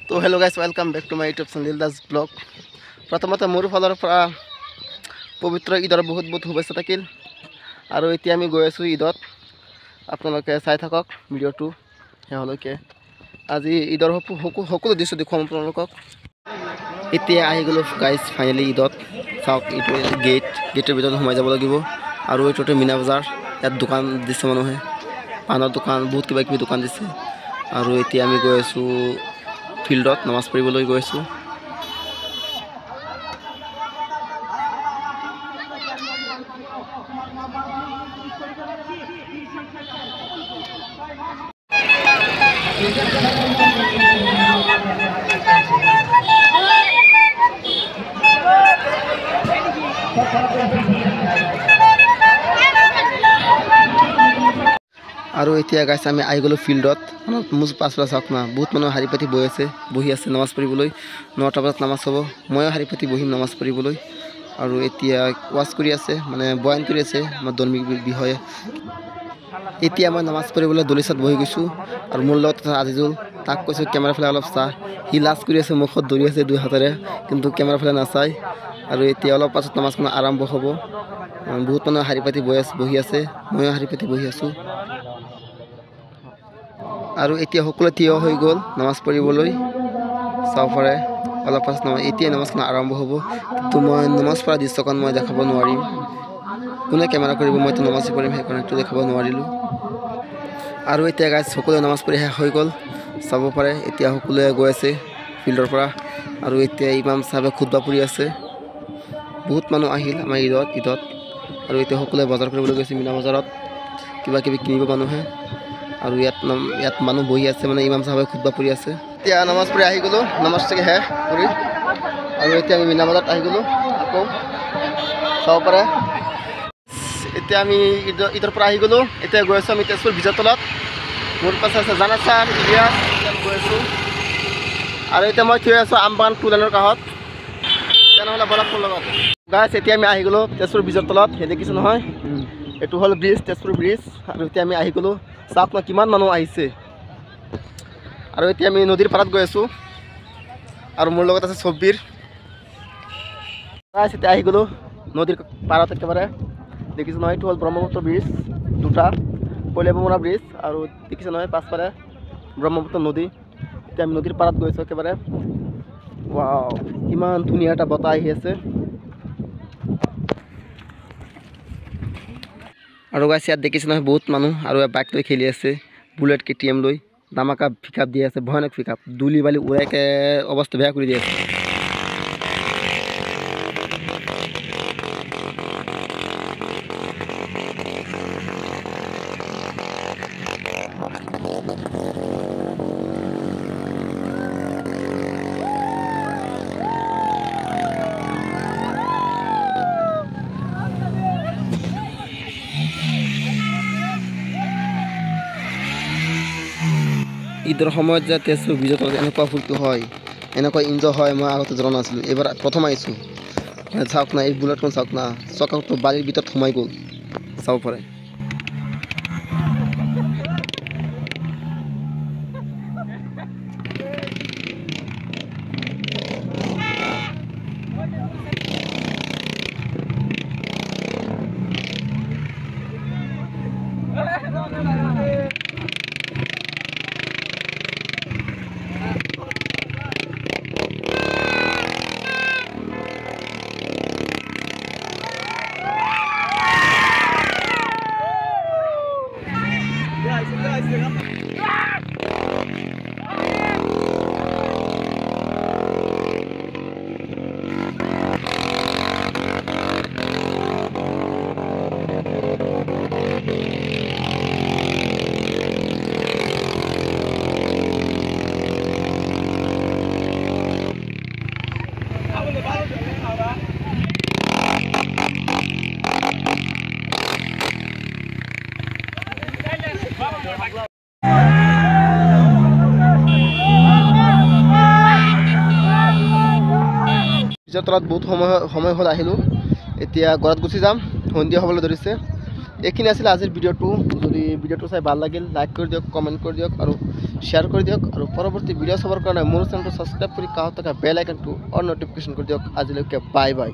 তো hello' guys welcome back to my YouTube channel Das vlog. প্ৰথমতে মোৰ ফালৰ পৰা পবিত্ৰ ঈদৰ বহুত বহুত শুভেচ্ছা থাকিল। আৰু এতিয়া আমি গৈ আছোঁ ঈদত। আপোনালোকে চাই থাকক ভিডিঅ'টো শেষলৈকে। আজি ঈদৰ সকলো দৃশ্য দেখুৱাম আপোনালোকক। এতিয়া আহি গ'লোঁ গাইজ ফাইনেলি ঈদত। চাওক এইটো গেটৰ ভিতৰত সোমাই যাব লাগিব। আৰু এইটোতে মীনা বজাৰ, ইয়াত দোকান দিছে মানুহে, পাণৰ দোকান, বহুত কিবা কিবি দোকান দিছে। আৰু এতিয়া আমি গৈ আছোঁ ফিল্ডত নামাজ পঢ়িবলৈ গৈ আছোঁ। আৰু এতিয়া গাইছ আমি আহি গ'লোঁ ফিল্ডত। মোৰ পাছফালে চাওক না, বহুত মানুহ শাৰী পাতি বহি আছে নামাজ পঢ়িবলৈ। 9টা বজাত নামাজ হ'ব, ময়ো শাৰী পাতি বহিম নামাজ পঢ়িবলৈ। আৰু এতিয়া ৱাজ কৰি আছে, মানে বয়ান কৰি আছে আমাৰ ধৰ্মিক বিষয়ে। এতিয়া মই নামাজ পঢ়িবলৈ দলিচাত বহি গৈছোঁ। আৰু মোৰ লগত আজিজুল, তাক কৈছোঁ কেমেৰা ফালে অলপ চা। সি লাজ কৰি আছে, মুখত ধৰি আছে 2 হাতেৰে, কিন্তু কেমেৰা ফালে নাচায়। আৰু এতিয়া অলপ পাছত নামাজখন আৰম্ভ হ'ব। বহুত মানুহে শাৰী পাতি বহি আছে, ময়ো শাৰী পাতি বহি আছোঁ। আৰু এতিয়া সকলোৱে থিয় হৈ গ'ল নামাজ পঢ়িবলৈ। চাব পাৰে অলপ পাছত এতিয়া নামাজখন আৰম্ভ হ'ব। কিন্তু মই নামাজ পঢ়া দৃশ্যখন মই দেখাব নোৱাৰিম, কোনে কেমেৰা কৰিব, মইতো নামাজ পঢ়িম, সেইকাৰণেতো দেখাব নোৱাৰিলোঁ। আৰু এতিয়া গাইজ সকলোৱে নামাজ পঢ়ি শেষ হৈ গ'ল, চাব পাৰে। এতিয়া সকলোৱে গৈ আছে ফিল্ডৰ পৰা। আৰু এতিয়া ইমাম চাহাবে খুতবা পঢ়ি আছে। বহুত মানুহ আহিল আমাৰ ঈদত। আৰু এতিয়া সকলোৱে বজাৰ কৰিবলৈ গৈছে মীনা বজাৰত, কিবা কিবি কিনিব মানুহে। আৰু ইয়াত মানুহ বহি আছে, মানে ইমাম চাহাবে খুতবা পঢ়ি আছে। এতিয়া নামাজ পঢ়ি আহি গ'লোঁ, নামাজ চাগে শেষ কৰি। আৰু এতিয়া আমি মীনা বজাৰত আহি গ'লোঁ আকৌ, চাব পাৰে। এতিয়া আমি ঈদৰ পৰা আহি গ'লোঁ। এতিয়া গৈ আছোঁ আমি তেজপুৰ ব্ৰিজৰ তলত। মোৰ পাছে আছে জানাত ছাৰ, ইলিয়াছ, গৈ আছোঁ। আৰু এতিয়া মই থিয় আছোঁ আমবাগান 2 লাইনৰ কাষত। তেনেহ'লে বলক মোৰ লগত গাইছ। এতিয়া আমি আহি গ'লোঁ তেজপুৰ ব্ৰিজৰ তলত, সেই দেখিছোঁ নহয়, এইটো হ'ল ব্ৰিজ, তেজপুৰ ব্ৰিজ। আৰু এতিয়া আমি আহি গ'লোঁ, চাওক না কিমান মানুহ আহিছে। আৰু এতিয়া আমি নদীৰ পাৰত গৈ আছোঁ। আৰু মোৰ লগত আছে চব্বিৰ। গাইছ এতিয়া আহি গ'লোঁ নদীৰ পাৰত একেবাৰে, দেখিছোঁ নহয়, এইটো হ'ল ব্ৰহ্মপুত্ৰ ব্ৰিজ 2টা, কলিয়াভোমোৰা ব্ৰিজ। আৰু দেখিছোঁ নহয় পাছফালে ব্ৰহ্মপুত্ৰ নদী। এতিয়া আমি নদীৰ পাৰত গৈছোঁ একেবাৰে। ৱাও, ইমান ধুনীয়া এটা বতাহ আহি আছে। আৰু গাইছ ইয়াত দেখিছোঁ নহয় বহুত মানুহ, আৰু বাইক লৈ খেলি আছে, বুলেট KTM লৈ। দামাকা পিকআপ দি আছে, ভয়ানক পিকআপ, ধূলি বালি উৰাইকে অৱস্থা বেয়া কৰি দি আছে। ঈদৰ সময়ত যে তেজপুৰ ব্ৰিজৰ তলত এনেকুৱা ফূৰ্তি হয়, এনেকুৱা এনজয় হয়, মই আগতে জনা নাছিলোঁ, এইবাৰ প্ৰথম আহিছোঁ। চাওক না এই বুলেটখন, চাওক না চকাটো বালিৰ ভিতৰত সোমাই গ'ল, চাব পাৰে। ব্ৰিজৰ তলত বহুত সময় হ'ল আহিলোঁ। এতিয়া ঘৰত গুচি যাম, সন্ধিয়া হ'বলৈ ধৰিছে। এইখিনি আছিল আজিৰ ভিডিঅ'টো যদি ভিডিঅ'টো চাই ভাল লাগিল লাইক কৰি দিয়ক কমেণ্ট কৰি দিয়ক আৰু শ্বেয়াৰ কৰি দিয়ক আৰু পৰৱৰ্তী ভিডিঅ' চাবৰ কাৰণে মোৰ চেনেলটো ছাবস্ক্ৰাইব কৰি কাষত থকা বেল আইকনটো অন ন'টিফিকেশ্যন কৰি দিয়ক আজিলৈকে বাই বাই